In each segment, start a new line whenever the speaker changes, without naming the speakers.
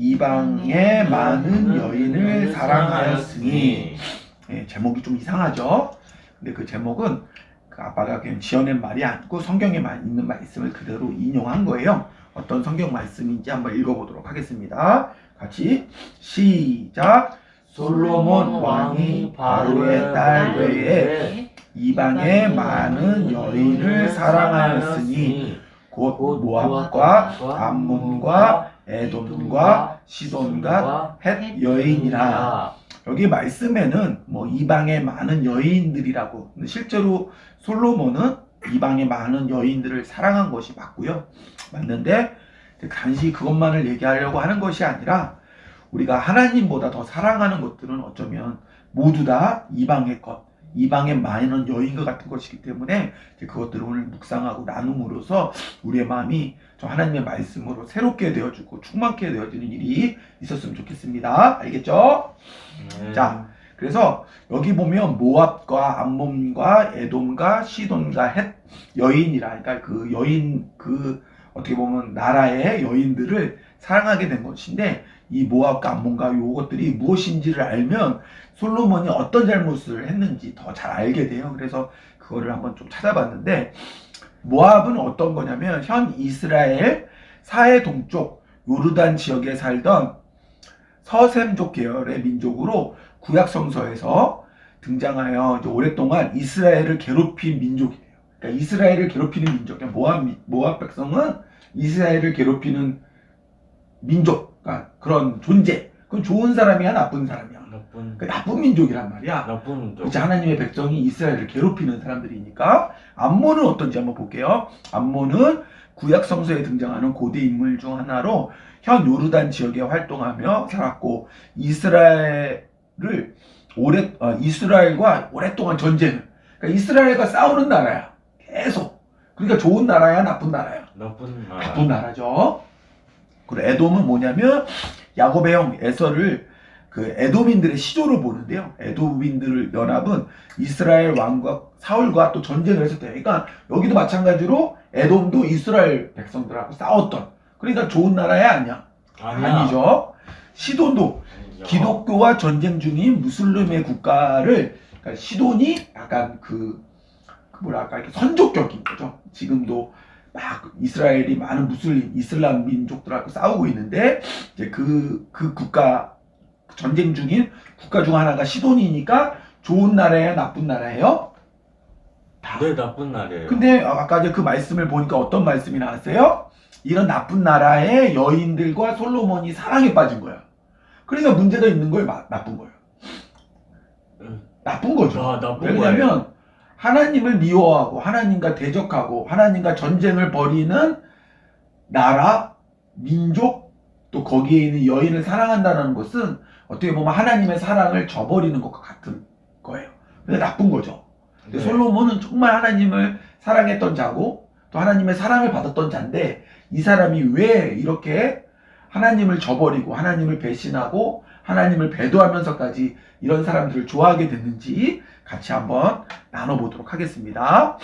이방의 많은 여인을 사랑하였으니. 예, 제목이 좀 이상하죠. 근데 그 제목은 그 아빠가 그냥 지어낸 말이 아니고 성경에 있는 말씀을 그대로 인용한 거예요. 어떤 성경 말씀인지 한번 읽어보도록 하겠습니다. 같이 시작. 솔로몬 왕이 바로의 딸 외에 이방의 많은 여인을 사랑하였으니 곧 모압과 암몬과 에돔과 시돈과 헷 여인이라. 여기 말씀에는 뭐 이방의 많은 여인들이라고, 실제로 솔로몬은 이방의 많은 여인들을 사랑한 것이 맞고요. 맞는데 단지 그것만을 얘기하려고 하는 것이 아니라 우리가 하나님보다 더 사랑하는 것들은 어쩌면 모두 다 이방의 것, 이방의 많은 여인과 같은 것이기 때문에 그것들을 오늘 묵상하고 나눔으로써 우리의 마음이 저 하나님의 말씀으로 새롭게 되어주고 충만케 되어지는 일이 있었으면 좋겠습니다. 알겠죠? 자, 그래서 여기 보면 모압과 암몬과 에돔과 시돈과 헷 여인이라, 그러니까 그 여인, 그 어떻게 보면 나라의 여인들을 사랑하게 된 것인데, 이 모압과 암몬과 요것들이 무엇인지를 알면 솔로몬이 어떤 잘못을 했는지 더 잘 알게 돼요. 그래서 그거를 한번 좀 찾아봤는데, 모압은 어떤 거냐면 현 이스라엘 사해 동쪽 요르단 지역에 살던 서셈족 계열의 민족으로 구약 성서에서 등장하여 이제 오랫동안 이스라엘을 괴롭힌 민족이에요. 그러니까 이스라엘을 괴롭히는 민족, 모압 백성은 이스라엘을 괴롭히는 민족, 그러니까 그런 존재. 그건 좋은 사람이야, 나쁜 사람이야? 나쁜 민족이란 말이야.
나쁜 민족.
그치, 하나님의 백성이 이스라엘을 괴롭히는 사람들이니까. 암몬은 어떤지 한번 볼게요. 암몬은 구약 성서에 등장하는 고대 인물 중 하나로 현 요르단 지역에 활동하며 살았고, 이스라엘과 오랫동안 전쟁을, 그러니까 이스라엘과 싸우는 나라야. 계속. 그러니까 좋은 나라야, 나쁜 나라야? 나쁜 나라죠. 그리고 에돔은 뭐냐면 야곱의 형 에서를 그 에돔인들의 시조로 보는데요. 에돔인들 연합은 이스라엘 왕과 사울과 또 전쟁을 했었대요. 그러니까 여기도 마찬가지로 에돔도 이스라엘 백성들하고 싸웠던, 그러니까 좋은 나라야, 아니야? 아니죠. 시돈도 기독교와 전쟁 중인 무슬림의 국가를, 그러니까 시돈이 약간 뭐랄까, 이렇게 선족적인 거죠. 지금도 막 이스라엘이 많은 이슬람 민족들하고 싸우고 있는데, 이제 그 국가, 전쟁 중인 국가 중 하나가 시돈이니까 좋은 나라예요, 나쁜 나라예요?
네, 나쁜 나라예요.
근데 아까 이제 그 말씀을 보니까 어떤 말씀이 나왔어요? 이런 나쁜 나라의 여인들과 솔로몬이 사랑에 빠진 거야. 그러니까 문제가 있는 거예요, 나쁜 거예요? 나쁜 거죠. 왜냐면 하나님을 미워하고 하나님과 대적하고 하나님과 전쟁을 벌이는 나라, 민족, 또 거기에 있는 여인을 사랑한다는 것은 어떻게 보면 하나님의 사랑을 저버리는 것과 같은 거예요. 그래서 나쁜 거죠. 근데 솔로몬은 정말 하나님을 사랑했던 자고 또 하나님의 사랑을 받았던 자인데, 이 사람이 왜 이렇게 하나님을 저버리고 하나님을 배신하고 하나님을 배도하면서까지 이런 사람들을 좋아하게 됐는지 같이 한번 나눠보도록 하겠습니다.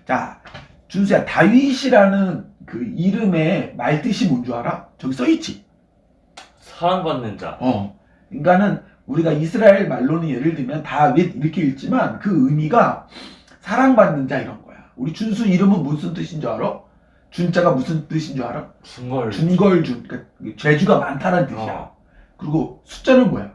자, 준수야, 다윗이라는 그 이름의 말뜻이 뭔 줄 알아? 저기 써있지?
사랑받는 자.
그러니까는 우리가 이스라엘 말로는 예를 들면 다윗 이렇게 읽지만 그 의미가 사랑받는 자 이런 거야. 우리 준수 이름은 무슨 뜻인 줄 알아? 준자가 무슨 뜻인 줄 알아? 준걸준. 그러니까 재주가 많다는 뜻이야. 그리고 숫자는 뭐야?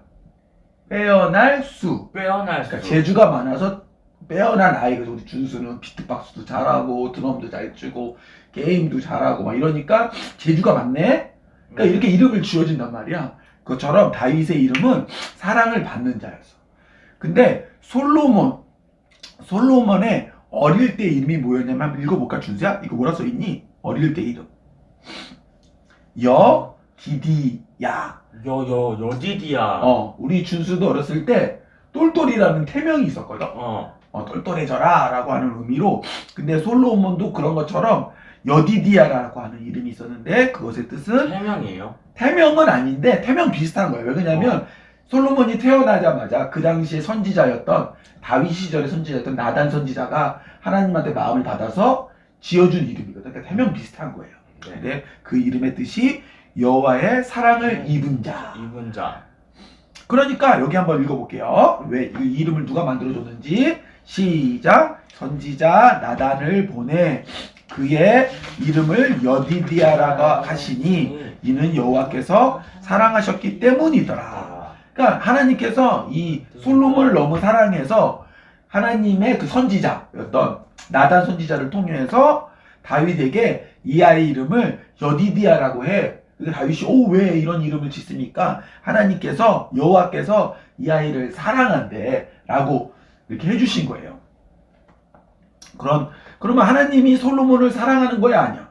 빼어날 수. 그러니까 재주가 많아서 빼어난 아이. 그래서 우리 준수는 비트박스도 잘하고 드럼도 잘 치고 게임도 잘하고 막 이러니까 재주가 많네. 그러니까 이렇게 이름을 지어진단 말이야. 그것처럼 다윗의 이름은 사랑을 받는 자였어. 근데 솔로몬의 어릴 때 이름이 뭐였냐면 한번 읽어볼까, 준수야? 이거 뭐라 써있니? 어릴 때 이름. 여디디야.
여디디야.
우리 준수도 어렸을 때 똘똘이라는 태명이 있었거든. 똘똘해져라 라고 하는 의미로. 근데 솔로몬도 그런 것처럼 여디디야라고 하는 이름이 있었는데, 그것의 뜻은
태명이에요?
태명은 아닌데 태명 비슷한 거예요. 왜 그러냐면 솔로몬이 태어나자마자 그 당시에 선지자였던, 다윗 시절의 선지자였던 나단 선지자가 하나님한테 마음을 받아서 지어준 이름이거든. 그러니까 태명 비슷한 거예요. 근데 그 이름의 뜻이 여호와의 사랑을 입은 자.
입은 자.
그러니까 여기 한번 읽어볼게요. 왜 이 이름을 누가 만들어줬는지. 시작. 선지자 나단을 보내 그의 이름을 여디디아라고 하시니 이는 여호와께서 사랑하셨기 때문이더라. 그러니까 하나님께서 이 솔로몬을 너무 사랑해서 하나님의 그 선지자였던 나단 선지자를 통해서 다윗에게 이 아이 이름을 여디디아라고 해. 근데 다윗이 왜 이런 이름을 짓습니까? 하나님께서 여호와께서 이 아이를 사랑한대 라고 이렇게 해주신 거예요. 그러면 하나님이 솔로몬을 사랑하는 거야 아니야?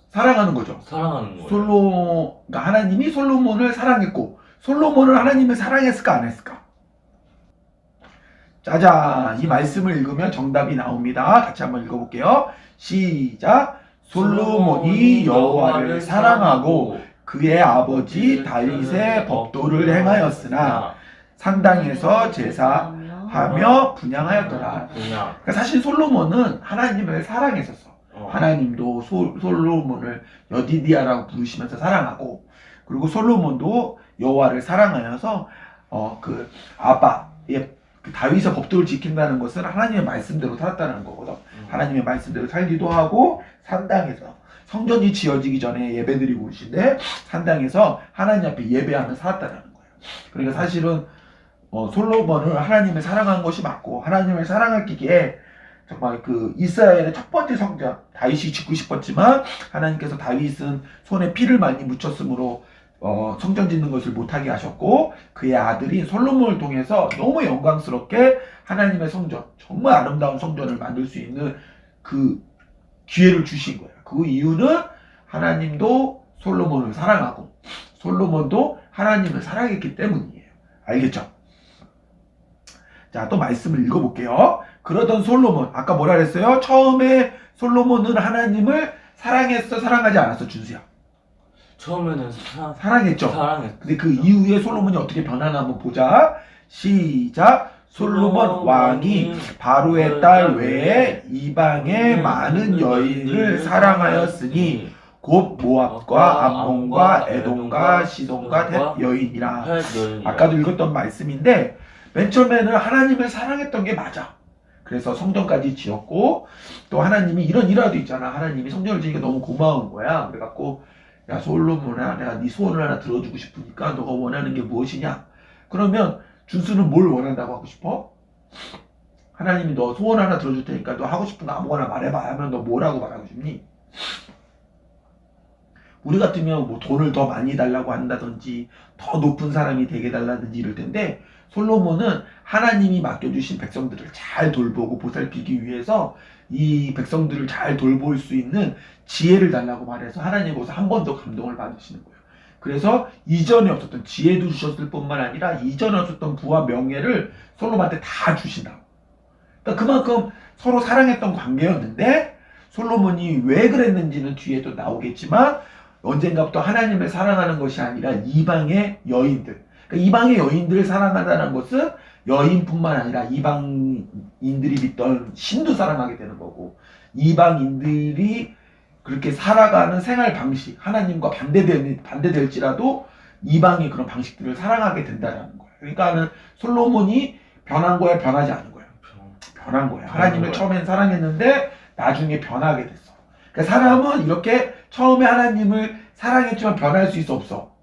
사랑하는 거죠.
사랑하는 거예요.
그러니까 하나님이 솔로몬을 사랑했고 솔로몬을 하나님을 사랑했을까 안 했을까? 짜잔, 이 말씀을 읽으면 정답이 나옵니다. 같이 한번 읽어볼게요. 시작. 솔로몬이 여호와를 사랑하고 그의 아버지 다윗의 법도를 행하였으나 산당에서 제사하며 분향하였더라. 그러니까 사실 솔로몬은 하나님을 사랑했었어. 하나님도 솔로몬을 여디디아라고 부르시면서 사랑하고, 그리고 솔로몬도 여호와를 사랑하여서 그 아빠의 그 다윗의 법도를 지킨다는 것은 하나님의 말씀대로 살았다는 거거든. 하나님의 말씀대로 살기도 하고 산당에서 성전이 지어지기 전에 예배드리고 오신데 산당에서 하나님 앞에 예배하며 살았다는 거예요. 그러니까 사실은 솔로몬을 하나님을 사랑한 것이 맞고 하나님을 사랑하기에 정말 그 이스라엘의 첫 번째 성전 다윗이 짓고 싶었지만 하나님께서 다윗은 손에 피를 많이 묻혔으므로 성전 짓는 것을 못하게 하셨고 그의 아들인 솔로몬을 통해서 너무 영광스럽게 하나님의 성전, 정말 아름다운 성전을 만들 수 있는 그 기회를 주신 거예요. 그 이유는 하나님도 솔로몬을 사랑하고 솔로몬도 하나님을 사랑했기 때문이에요. 알겠죠? 자, 또 말씀을 읽어볼게요. 그러던 솔로몬, 아까 뭐라 그랬어요? 처음에 솔로몬은 하나님을 사랑했어, 사랑하지 않았어, 준수야?
처음에는
사랑했죠. 근데 그 이후에 솔로몬이 어떻게 변하나 한번 보자. 시작. 솔로몬 왕이 바로의 딸 외에 이방의 많은 여인을 사랑하였으니 곧 모압과 암몬과 에돔과 시돈과 헷 여인이라. 아까도 읽었던 말씀인데 맨 처음에는 하나님을 사랑했던 게 맞아. 그래서 성전까지 지었고 또 하나님이 이런 일화도 있잖아. 하나님이 성전을 지으니까 너무 고마운 거야. 그래갖고 야 솔로몬아, 내가 네 소원을 하나 들어주고 싶으니까 너가 원하는 게 무엇이냐? 그러면 준수는 뭘 원한다고 하고 싶어? 하나님이 너 소원 하나 들어줄 테니까 너 하고 싶은 거 아무거나 말해봐 하면 너 뭐라고 말하고 싶니? 우리 같으면 뭐 돈을 더 많이 달라고 한다든지 더 높은 사람이 되게 달라든지 이럴 텐데 솔로몬은 하나님이 맡겨주신 백성들을 잘 돌보고 보살피기 위해서 이 백성들을 잘 돌볼 수 있는 지혜를 달라고 말해서 하나님께서 한 번 더 감동을 받으시는 거예요. 그래서 이전에 없었던 지혜도 주셨을 뿐만 아니라 이전에 없었던 부와 명예를 솔로몬한테 다 주신다. 그러니까 그만큼 서로 사랑했던 관계였는데 솔로몬이 왜 그랬는지는 뒤에 또 나오겠지만 언젠가부터 하나님을 사랑하는 것이 아니라 이방의 여인들, 그러니까 이방의 여인들을 사랑한다는 것은 여인뿐만 아니라 이방인들이 믿던 신도 사랑하게 되는 거고 이방인들이 그렇게 살아가는 생활 방식, 하나님과 반대될지라도 이방의 그런 방식들을 사랑하게 된다는 거예요. 그러니까는 솔로몬이 변한 거야, 변하지 않은 거예요? 변한 거예요. 하나님을 처음엔 사랑했는데 나중에 변하게 됐어. 그러니까 사람은 이렇게 처음에 하나님을 사랑했지만 변할 수 있어, 없어?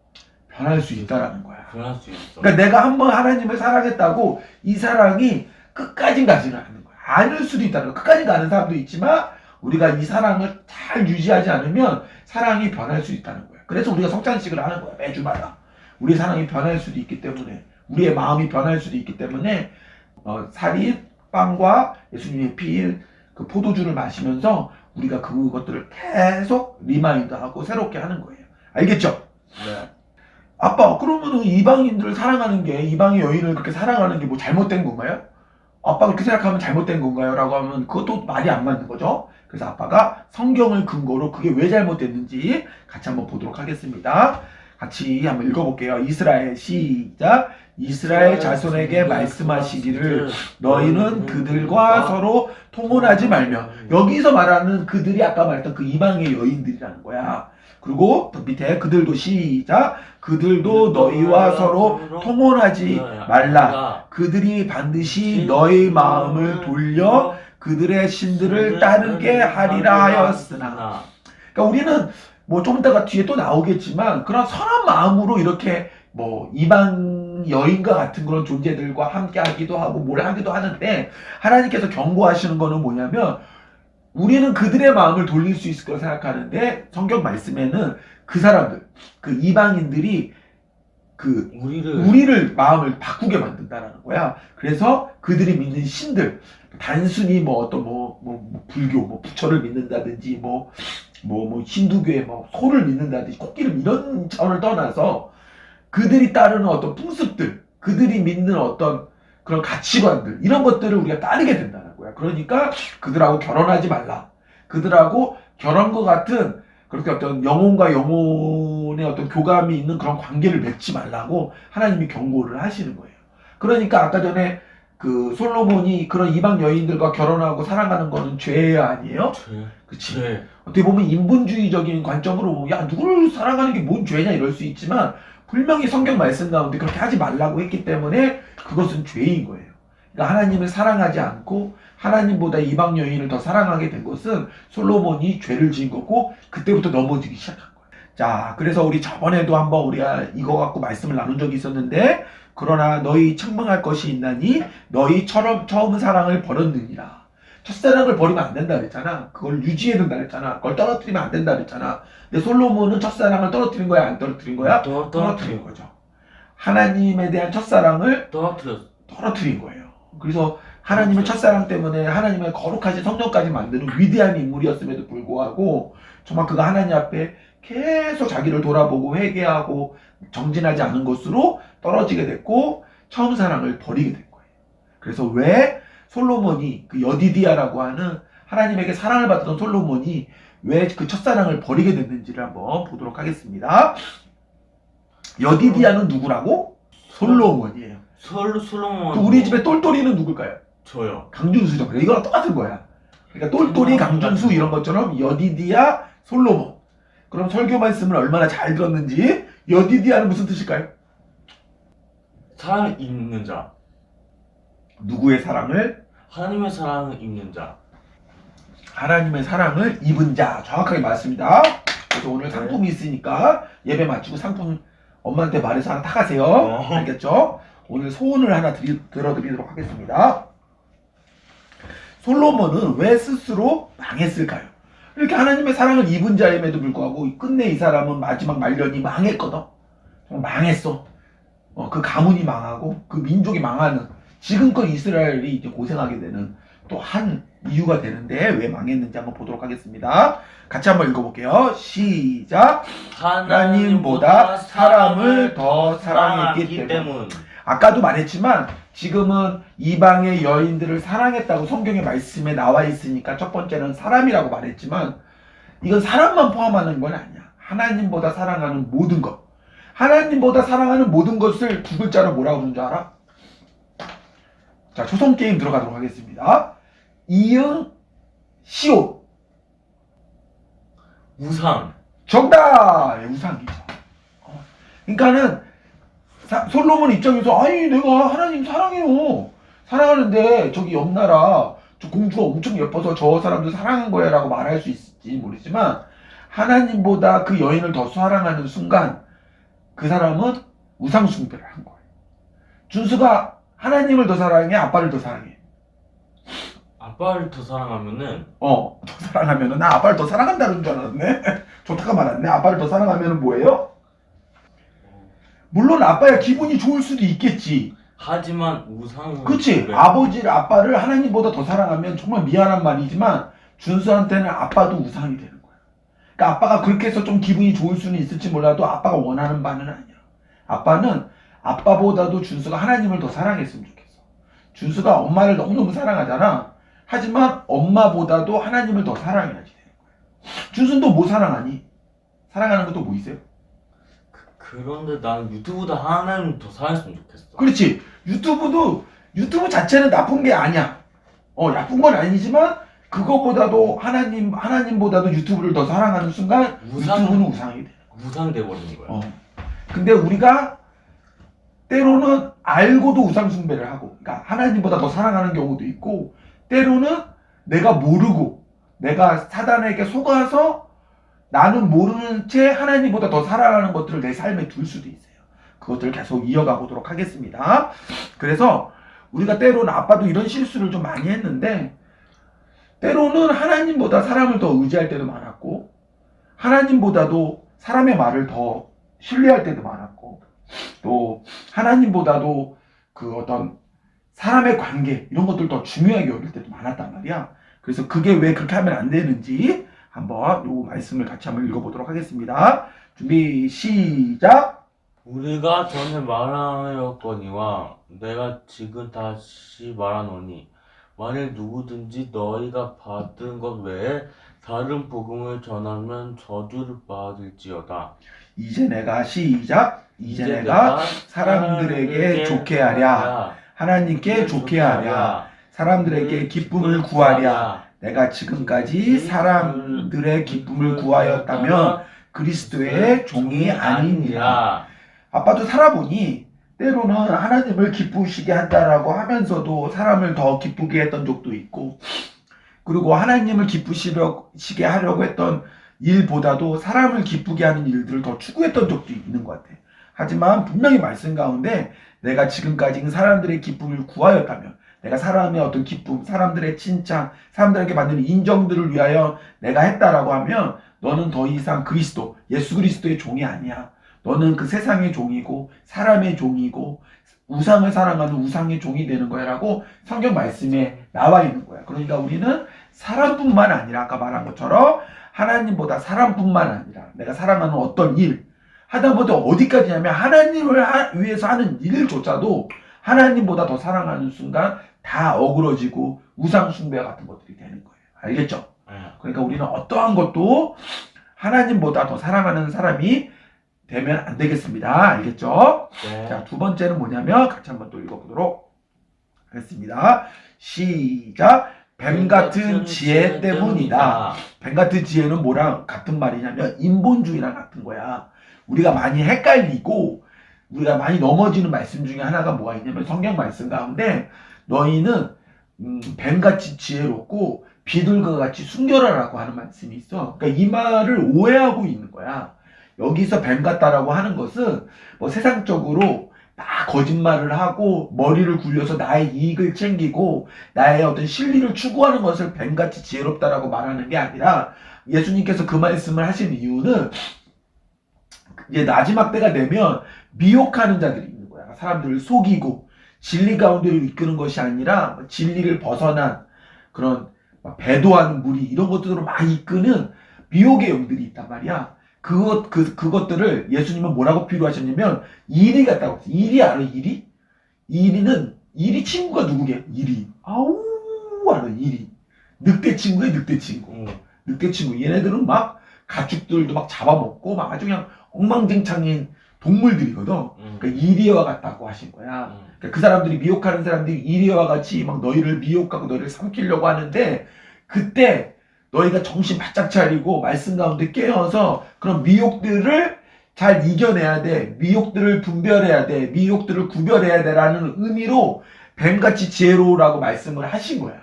변할 수 있다라는 거야.
변할 수 있어.
그러니까 내가 한번 하나님을 사랑했다고 이 사랑이 끝까지 가지는 않는 거야. 않을 수도 있다는 거야. 끝까지 가는 사람도 있지만 우리가 이 사랑을 잘 유지하지 않으면 사랑이 변할 수 있다는 거야. 그래서 우리가 성찬식을 하는 거야. 매주마다. 우리의 사랑이 변할 수도 있기 때문에 우리의 마음이 변할 수도 있기 때문에 살인, 빵과 예수님의 피인 그 포도주를 마시면서 우리가 그것들을 계속 리마인드하고 새롭게 하는 거예요. 알겠죠?
네.
아빠, 그러면은 이방인들을 사랑하는 게, 이방의 여인을 그렇게 사랑하는 게 뭐 잘못된 건가요? 아빠가 그렇게 생각하면 잘못된 건가요? 라고 하면 그것도 말이 안 맞는 거죠. 그래서 아빠가 성경을 근거로 그게 왜 잘못됐는지 같이 한번 보도록 하겠습니다. 같이 한번 읽어볼게요. 이스라엘 시작. 이스라엘 자손에게 말씀하시기를 너희는 그들과 서로 통혼하지 말며. 여기서 말하는 그들이 아까 말했던 그 이방의 여인들이라는 거야. 그리고 밑에 그들도 시작. 그들도 너희와 서로 통혼하지 말라. 그들이 반드시 너희 마음을 돌려 그들의 신들을 따르게 하리라 하였으나. 그러니까 우리는 뭐 좀 이따가 뒤에 또 나오겠지만 그런 선한 마음으로 이렇게 뭐 이방 여인과 같은 그런 존재들과 함께 하기도 하고 뭘 하기도 하는데, 하나님께서 경고하시는 거는 뭐냐면 우리는 그들의 마음을 돌릴 수 있을 거라 생각하는데, 성경 말씀에는 그 사람들, 그 이방인들이 그 우리를 마음을 바꾸게 만든다라는 거야. 그래서 그들이 믿는 신들, 단순히 뭐 어떤 뭐 불교, 뭐 부처를 믿는다든지 뭐 힌두교의 뭐 소를 믿는다든지 코끼리 이런 차원을 떠나서 그들이 따르는 어떤 풍습들, 그들이 믿는 어떤 그런 가치관들, 이런 것들을 우리가 따르게 된다는 거야. 그러니까 그들하고 결혼하지 말라. 그들하고 결혼과 같은 그렇게 어떤 영혼과 영혼의 어떤 교감이 있는 그런 관계를 맺지 말라고 하나님이 경고를 하시는 거예요. 그러니까 아까 전에 그 솔로몬이 그런 이방 여인들과 결혼하고 사랑하는 거는 죄야 아니에요? 그치? 어떻게 보면 인본주의적인 관점으로 야 누구를 사랑하는 게 뭔 죄냐 이럴 수 있지만, 분명히 성경 말씀 가운데 그렇게 하지 말라고 했기 때문에 그것은 죄인 거예요. 그러니까 하나님을 사랑하지 않고 하나님보다 이방 여인을 더 사랑하게 된 것은 솔로몬이 죄를 지은 거고, 그때부터 넘어지기 시작한 거예요. 자, 그래서 우리 저번에도 한번 우리가 이거 갖고 말씀을 나눈 적이 있었는데, 그러나 너희 책망할 것이 있나니 너희처럼 처음 사랑을 버렸느니라. 첫사랑을 버리면 안 된다 그랬잖아. 그걸 유지해야 된다 그랬잖아. 그걸 떨어뜨리면 안 된다 그랬잖아. 근데 솔로몬은 첫사랑을 떨어뜨린 거야, 안 떨어뜨린 거야? 떨어뜨린 거죠. 하나님에 대한 첫사랑을 떨어뜨린 거예요. 그래서 하나님의 첫사랑 때문에 하나님의 거룩하신 성령까지 만드는 위대한 인물이었음에도 불구하고 정말 그가 하나님 앞에 계속 자기를 돌아보고 회개하고 정진하지 않은 것으로 떨어지게 됐고 처음 사랑을 버리게 된 거예요. 그래서 왜 솔로몬이 그 여디디아라고 하는 하나님에게 사랑을 받던 솔로몬이 왜 그 첫사랑을 버리게 됐는지를 한번 보도록 하겠습니다. 여디디아는 누구라고? 솔로몬이에요.
솔로몬.
그 우리 집에 똘똘이는 누굴까요?
저요.
강준수죠. 그래, 이거랑 똑같은 거야. 그러니까 똘똘이, 강준수 이런 것처럼 여디디아, 솔로몬. 그럼 설교 말씀을 얼마나 잘 들었는지. 여디디아는 무슨 뜻일까요?
사랑을 입는 자.
누구의 사랑을?
하나님의 사랑을 입는 자.
하나님의 사랑을 입은 자. 정확하게 맞습니다. 그래서 오늘 상품이 있으니까 예배 마치고 상품 엄마한테 말해서 하나 타가세요. 알겠죠? 오늘 소원을 하나 들어드리도록 하겠습니다. 솔로몬은 왜 스스로 망했을까요? 이렇게 하나님의 사랑을 입은 자임에도 불구하고 끝내 이 사람은 마지막 말년이 망했거든. 망했어. 그 가문이 망하고 그 민족이 망하는, 지금껏 이스라엘이 이제 고생하게 되는 또 한 이유가 되는데 왜 망했는지 한번 보도록 하겠습니다. 같이 한번 읽어볼게요. 시작. 하나님보다 사람을 더 사랑했기 때문. 아까도 말했지만 지금은 이방의 여인들을 사랑했다고 성경의 말씀에 나와 있으니까 첫 번째는 사람이라고 말했지만, 이건 사람만 포함하는 건 아니야. 하나님보다 사랑하는 모든 것. 하나님보다 사랑하는 모든 것을 두 글자로 뭐라고 부르는 줄 알아? 자, 초성게임 들어가도록 하겠습니다. 이응 시오.
우상.
정답! 우상이죠. 그러니까는 솔로몬 입장에서 아니 내가 하나님 사랑해요. 사랑하는데 저기 옆나라 저 공주가 엄청 예뻐서 저 사람도 사랑한 거야 라고 말할 수 있을지 모르지만, 하나님보다 그 여인을 더 사랑하는 순간 그 사람은 우상 숭배를 한 거예요. 준수가 하나님을 더 사랑해, 아빠를 더 사랑해?
아빠를 더 사랑하면은
더 사랑하면은, 나 아빠를 더 사랑한다는 줄 알았네. 좋다가 말았네. 아빠를 더 사랑하면은 뭐예요? 물론 아빠야 기분이 좋을 수도 있겠지.
하지만 우상은
그치? 아버지를, 아빠를 하나님보다 더 사랑하면 정말 미안한 말이지만 준수한테는 아빠도 우상이 되는 거야. 그러니까 아빠가 그렇게 해서 좀 기분이 좋을 수는 있을지 몰라도 아빠가 원하는 바는 아니야. 아빠는 아빠보다도 준수가 하나님을 더 사랑했으면 좋겠어. 준수가 엄마를 너무너무 사랑하잖아. 하지만 엄마보다도 하나님을 더 사랑해야지 되는 거야. 준수는 또 뭐 사랑하니? 사랑하는 것도 뭐 있어요?
그런데 난 유튜브보다 하나님 더 사랑했으면 좋겠어.
그렇지. 유튜브 자체는 나쁜 게 아니야. 나쁜 건 아니지만 그거보다도 하나님보다도 유튜브를 더 사랑하는 순간 유튜브는 우상이 돼.
우상이 돼버리는 거야.
근데 우리가 때로는 알고도 우상 숭배를 하고, 그러니까 하나님보다 더 사랑하는 경우도 있고, 때로는 내가 모르고, 내가 사단에게 속아서 나는 모르는 채 하나님보다 더 사랑하는 것들을 내 삶에 둘 수도 있어요. 그것들을 계속 이어가 보도록 하겠습니다. 그래서 우리가 때로는 아빠도 이런 실수를 좀 많이 했는데, 때로는 하나님보다 사람을 더 의지할 때도 많았고, 하나님보다도 사람의 말을 더 신뢰할 때도 많았고, 또 하나님보다도 그 어떤 사람의 관계 이런 것들 더 중요하게 여길 때도 많았단 말이야. 그래서 그게 왜 그렇게 하면 안 되는지 한번 요 말씀을 같이 한번 읽어보도록 하겠습니다. 준비 시작.
우리가 전에 말하였거니와 내가 지금 다시 말하노니 만일 누구든지 너희가 받은 것 외에 다른 복음을 전하면 저주를 받을지어다.
이제 내가 시작. 이제 내가 사람들에게 좋게 하랴. 하나님께 좋게 하랴. 사람들에게 기쁨을 구하랴. 내가 지금까지 사람들의 기쁨을 구하였다면 그리스도의 종이 아니니라. 아빠도 살아보니 때로는 하나님을 기쁘시게 한다라고 하면서도 사람을 더 기쁘게 했던 적도 있고, 그리고 하나님을 기쁘시게 하려고 했던 일보다도 사람을 기쁘게 하는 일들을 더 추구했던 적도 있는 것 같아. 하지만 분명히 말씀 가운데 내가 지금까지 사람들의 기쁨을 구하였다면, 내가 사람의 어떤 기쁨, 사람들의 칭찬, 사람들에게 받는 인정들을 위하여 내가 했다라고 하면 너는 더 이상 그리스도, 예수 그리스도의 종이 아니야. 너는 그 세상의 종이고 사람의 종이고 우상을 사랑하는 우상의 종이 되는 거야 라고 성경 말씀에 나와 있는 거야. 그러니까 우리는 사람뿐만 아니라 아까 말한 것처럼 하나님보다 사람뿐만 아니라 내가 사랑하는 어떤 일 하다못해 어디까지냐면 하나님을 위해서 하는 일조차도 하나님보다 더 사랑하는 순간 다 어그러지고 우상 숭배 같은 것들이 되는 거예요. 알겠죠? 그러니까 우리는 어떠한 것도 하나님보다 더 사랑하는 사람이 되면 안 되겠습니다. 알겠죠?
네.
자, 두 번째는 뭐냐면 같이 한번 또 읽어보도록 하겠습니다. 시작. 뱀 같은 지혜 때문이다. 뱀 같은 지혜는 뭐랑 같은 말이냐면 인본주의랑 같은 거야. 우리가 많이 헷갈리고 우리가 많이 넘어지는 말씀 중에 하나가 뭐가 있냐면 성경 말씀 가운데 너희는 뱀같이 지혜롭고 비둘기와 같이 순결하라고 하는 말씀이 있어. 그러니까 이 말을 오해하고 있는 거야. 여기서 뱀 같다라고 하는 것은 뭐 세상적으로 막 거짓말을 하고 머리를 굴려서 나의 이익을 챙기고 나의 어떤 실리를 추구하는 것을 뱀같이 지혜롭다라고 말하는 게 아니라, 예수님께서 그 말씀을 하신 이유는 이제 마지막 때가 되면 미혹하는 자들이 있는 거야. 사람들을 속이고 진리 가운데로 이끄는 것이 아니라 진리를 벗어난 그런 배도하는 무리 이런 것들로 막 이끄는 미혹의 영들이 있단 말이야. 그것들을 예수님은 뭐라고 비유하셨냐면 이리 같다고 했어요. 이리 알아? 이리? 이리 친구가 누구게? 이리. 아우 알아? 이리. 늑대 친구야 늑대 친구. 늑대 친구. 얘네들은 막 가축들도 막 잡아먹고 막 아주 그냥 엉망진창인 동물들이거든. 그러니까 이리와 같다고 하신 거야. 그러니까 그 사람들이 미혹하는 사람들이 이리와 같이 막 너희를 미혹하고 너희를 삼키려고 하는데, 그때 너희가 정신 바짝 차리고 말씀 가운데 깨어서 그런 미혹들을 잘 이겨내야 돼. 미혹들을 분별해야 돼. 미혹들을 구별해야 돼라는 의미로 뱀같이 지혜로우라고 말씀을 하신 거야.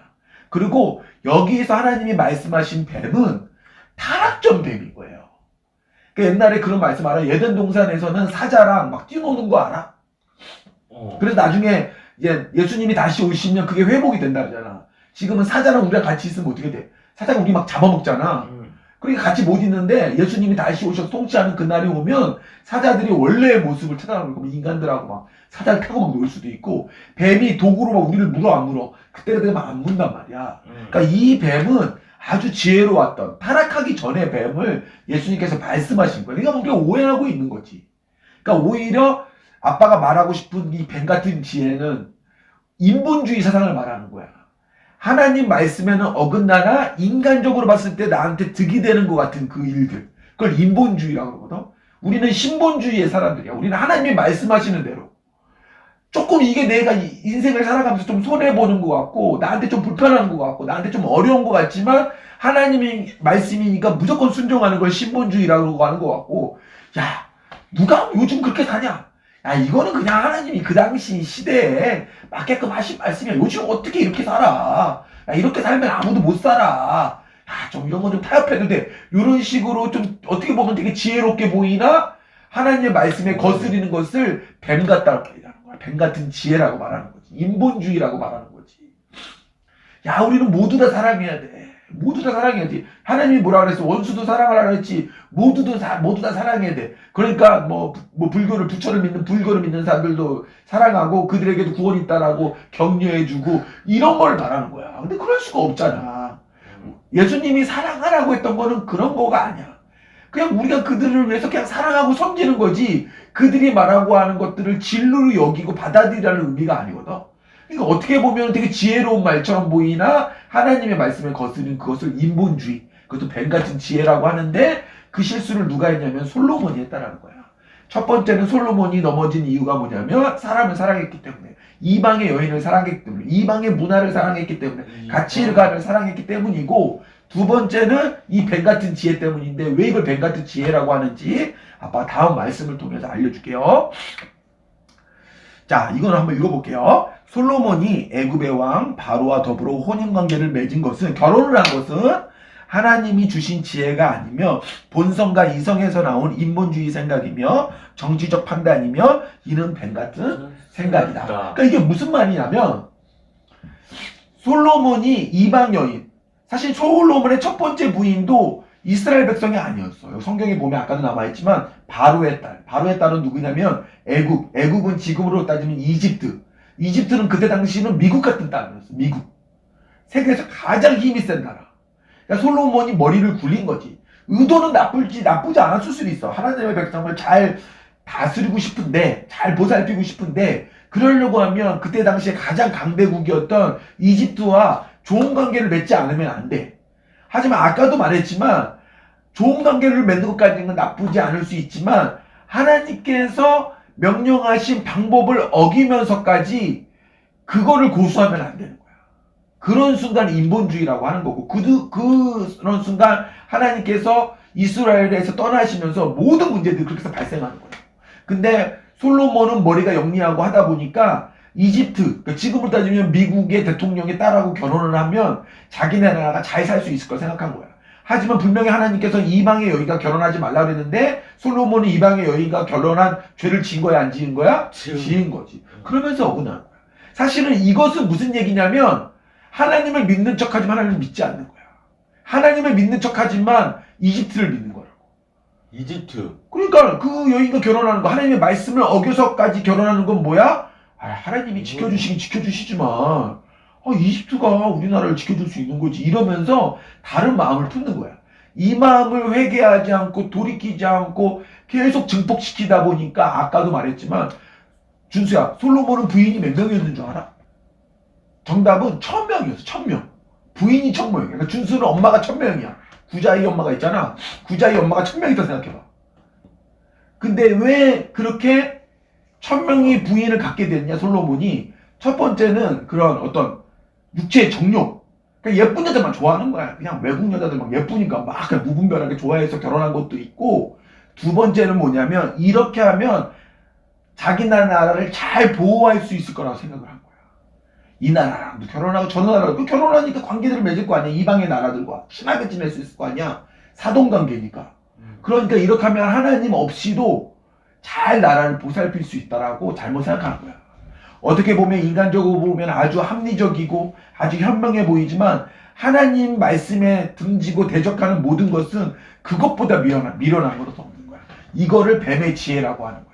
그리고 여기에서 하나님이 말씀하신 뱀은 타락전 뱀인 거예요. 그러니까 옛날에 그런 말씀 알아? 예덴 동산에서는 사자랑 막 뛰노는 거 알아? 그래서 나중에 이제 예수님이 다시 오시면 그게 회복이 된다 그러잖아. 지금은 사자랑 우리가 같이 있으면 어떻게 돼? 사자가 우리 막 잡아먹잖아. 그러니까 같이 못 있는데 예수님이 다시 오셔서 통치하는 그날이 오면 사자들이 원래의 모습을 찾아가는 거고 인간들하고 막 사자를 타고 막 놀 수도 있고, 뱀이 도구로 막 우리를 물어 안 물어? 그때가 되면 안 문단 말이야. 그러니까 이 뱀은 아주 지혜로웠던, 타락하기 전에 뱀을 예수님께서 말씀하신 거예요. 그러니까 우리가 오해하고 있는 거지. 그러니까 오히려 아빠가 말하고 싶은 이 뱀 같은 지혜는 인본주의 사상을 말하는 거야. 하나님 말씀에는 어긋나나 인간적으로 봤을 때 나한테 득이 되는 것 같은 그 일들, 그걸 인본주의라고 그러거든. 우리는 신본주의의 사람들이야. 우리는 하나님이 말씀하시는 대로. 조금 이게 내가 인생을 살아가면서 좀 손해보는 것 같고, 나한테 좀 불편한 것 같고, 나한테 좀 어려운 것 같지만, 하나님의 말씀이니까 무조건 순종하는 걸 신본주의라고 하는 것 같고, 야, 누가 요즘 그렇게 사냐? 야, 이거는 그냥 하나님이 그 당시 시대에 맞게끔 하신 말씀이야. 요즘 어떻게 이렇게 살아? 야, 이렇게 살면 아무도 못 살아. 야, 좀 이런 거 좀 타협해도 돼. 이런 식으로 좀 어떻게 보면 되게 지혜롭게 보이나 하나님의 말씀에 거스리는 것을 뱀 같다고 얘기하는 거야. 뱀 같은 지혜라고 말하는 거지. 인본주의라고 말하는 거지. 야, 우리는 모두 다 사랑해야 돼. 모두 다 사랑해야지. 하나님이 뭐라 그랬어? 원수도 사랑하라 그랬지. 모두 다 사랑해야 돼. 그러니까 뭐 불교를 부처를 믿는 불교를 믿는 사람들도 사랑하고 그들에게도 구원이 있다라고 격려해주고 이런 걸 말하는 거야. 근데 그럴 수가 없잖아. 예수님이 사랑하라고 했던 거는 그런 거가 아니야. 그냥 우리가 그들을 위해서 그냥 사랑하고 섬기는 거지. 그들이 말하고 하는 것들을 진리로 여기고 받아들이라는 의미가 아니거든. 그러니까 어떻게 보면 되게 지혜로운 말처럼 보이나 하나님의 말씀에 거스른 그것을 인본주의, 그것도 뱀 같은 지혜라고 하는데 그 실수를 누가 했냐면 솔로몬이 했다라는 거야. 첫 번째는 솔로몬이 넘어진 이유가 뭐냐면 사람을 사랑했기 때문에, 이방의 여인을 사랑했기 때문에, 이방의 문화를 사랑했기 때문에, 가치관을 사랑했기 때문이고, 두 번째는 이 뱀 같은 지혜 때문인데 왜 이걸 뱀 같은 지혜라고 하는지 아빠가 다음 말씀을 통해서 알려줄게요. 자, 이거는 한번 읽어볼게요. 솔로몬이 애굽의 왕 바로와 더불어 혼인관계를 맺은 것은, 결혼을 한 것은 하나님이 주신 지혜가 아니며 본성과 이성에서 나온 인본주의 생각이며 정치적 판단이며 이는 뱀 같은 생각이다. 그러니까 이게 무슨 말이냐면, 솔로몬이 이방 여인, 사실 솔로몬의 첫 번째 부인도 이스라엘 백성이 아니었어요. 성경에 보면 아까도 남아있지만 바로의 딸. 바로의 딸은 누구냐면 애굽. 애굽은 지금으로 따지면 이집트. 이집트는 그때 당시는 미국 같은 땅이었어. 미국. 세계에서 가장 힘이 센 나라. 그러니까 솔로몬이 머리를 굴린 거지. 의도는 나쁘지 않았을 수도 있어. 하나님의 백성을 잘 다스리고 싶은데, 잘 보살피고 싶은데, 그러려고 하면 그때 당시에 가장 강대국이었던 이집트와 좋은 관계를 맺지 않으면 안 돼. 하지만 아까도 말했지만 좋은 관계를 맺는 것까지는 나쁘지 않을 수 있지만 하나님께서 명령하신 방법을 어기면서까지 그거를 고수하면 안 되는 거야. 그런 순간 인본주의라고 하는 거고, 그런 순간 하나님께서 이스라엘에서 떠나시면서 모든 문제들이 그렇게 해서 발생하는 거예요. 근데 솔로몬은 머리가 영리하고 하다 보니까 이집트, 그러니까 지금으로 따지면 미국의 대통령의 딸하고 결혼을 하면 자기네 나라가 잘 살 수 있을 걸 생각한 거야. 하지만 분명히 하나님께서 이방의 여인과 결혼하지 말라 그랬는데 솔로몬은 이방의 여인과 결혼한 죄를 지은 거야, 안 지은 거야? 지은 거지. 그러면서 어긋난 거야. 사실은 이것은 무슨 얘기냐면 하나님을 믿는 척하지만 하나님을 믿지 않는 거야. 하나님을 믿는 척하지만 이집트를 믿는 거라고.
이집트.
그러니까 그 여인과 결혼하는 거, 하나님의 말씀을 어겨서까지 결혼하는 건 뭐야? 하나님이 지켜주시긴 지켜주시지만 이집트가 우리나라를 지켜줄 수 있는 거지, 이러면서 다른 마음을 품는 거야. 이 마음을 회개하지 않고 돌이키지 않고 계속 증폭시키다 보니까 아까도 말했지만, 준수야, 솔로몬은 부인이 몇 명이었는 줄 알아? 정답은 1000명이었어. 1000명. 부인이 1000명이야. 그러니까 준수는 엄마가 1000명이야. 구자의 엄마가 있잖아. 구자의 엄마가 1000명이다 생각해봐. 근데 왜 그렇게 1000명이 부인을 갖게 됐냐, 솔로몬이? 첫 번째는 그런 어떤 육체의 정욕. 그러니까 예쁜 여자만 좋아하는 거야. 그냥 외국 여자들 막 예쁘니까 막 그냥 무분별하게 좋아해서 결혼한 것도 있고, 두 번째는 뭐냐면 이렇게 하면 자기 나라를 잘 보호할 수 있을 거라고 생각을 한 거야. 이 나라랑도 결혼하고 저 나라랑도 결혼하니까 관계들을 맺을 거 아니야. 이방의 나라들과 친하게 지낼 수 있을 거 아니야. 사돈관계니까. 그러니까 이렇게 하면 하나님 없이도 잘 나라를 보살필 수 있다라고 잘못 생각하는 거야. 어떻게 보면 인간적으로 보면 아주 합리적이고 아주 현명해 보이지만 하나님 말씀에 등지고 대적하는 모든 것은 그것보다 미련한 것도 없는 거야. 이거를 뱀의 지혜라고 하는 거야.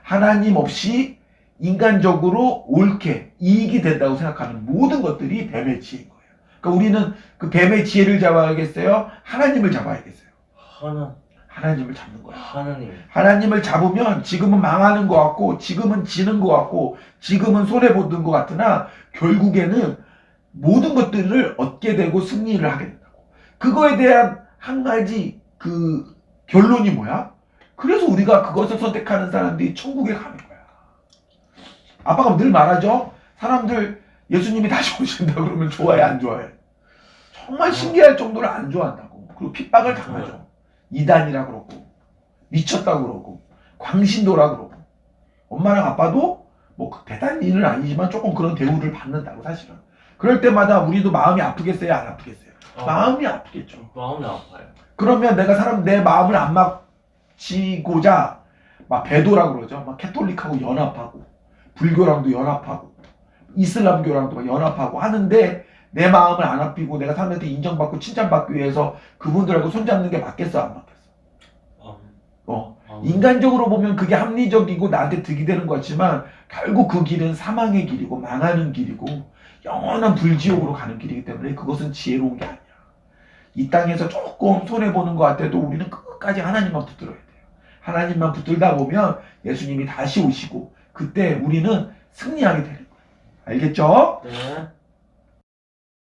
하나님 없이 인간적으로 옳게 이익이 된다고 생각하는 모든 것들이 뱀의 지혜인 거예요. 그러니까 우리는 그 뱀의 지혜를 잡아야겠어요? 하나님을 잡아야겠어요? 하나님을 잡는 거야. 하나님을 잡으면 지금은 망하는 것 같고, 지금은 지는 것 같고, 지금은 손해보는 것 같으나 결국에는 모든 것들을 얻게 되고 승리를 하게 된다고. 그거에 대한 한 가지 그 결론이 뭐야? 그래서 우리가 그것을 선택하는 사람들이 천국에 가는 거야. 아빠가 늘 말하죠. 사람들 예수님이 다시 오신다 그러면 좋아해 안 좋아해? 정말 신기할 정도로 안 좋아한다고. 그리고 핍박을 당하죠. 이단이라 그러고 미쳤다 그러고 광신도라 그러고. 엄마랑 아빠도 뭐 대단히는 아니지만 조금 그런 대우를 받는다고 사실은. 그럴 때마다 우리도 마음이 아프겠어요 안 아프겠어요? 마음이 아프겠죠.
마음이 아파요.
그러면 내가 내 마음을 안 막히고자 막 배도라 그러죠. 막 캐톨릭하고 연합하고 불교랑도 연합하고 이슬람교랑도 막 연합하고 하는데 내 마음을 안 아프고 내가 사람한테 인정받고 칭찬받기 위해서 그분들하고 손잡는 게 맞겠어 안 맞겠어? 인간적으로 보면 그게 합리적이고 나한테 득이 되는 것 같지만 결국 그 길은 사망의 길이고 망하는 길이고 영원한 불지옥으로 가는 길이기 때문에 그것은 지혜로운 게 아니야. 이 땅에서 조금 손해보는 것 같아도 우리는 끝까지 하나님만 붙들어야 돼요. 하나님만 붙들다 보면 예수님이 다시 오시고 그때 우리는 승리하게 되는 거예요. 알겠죠?
네.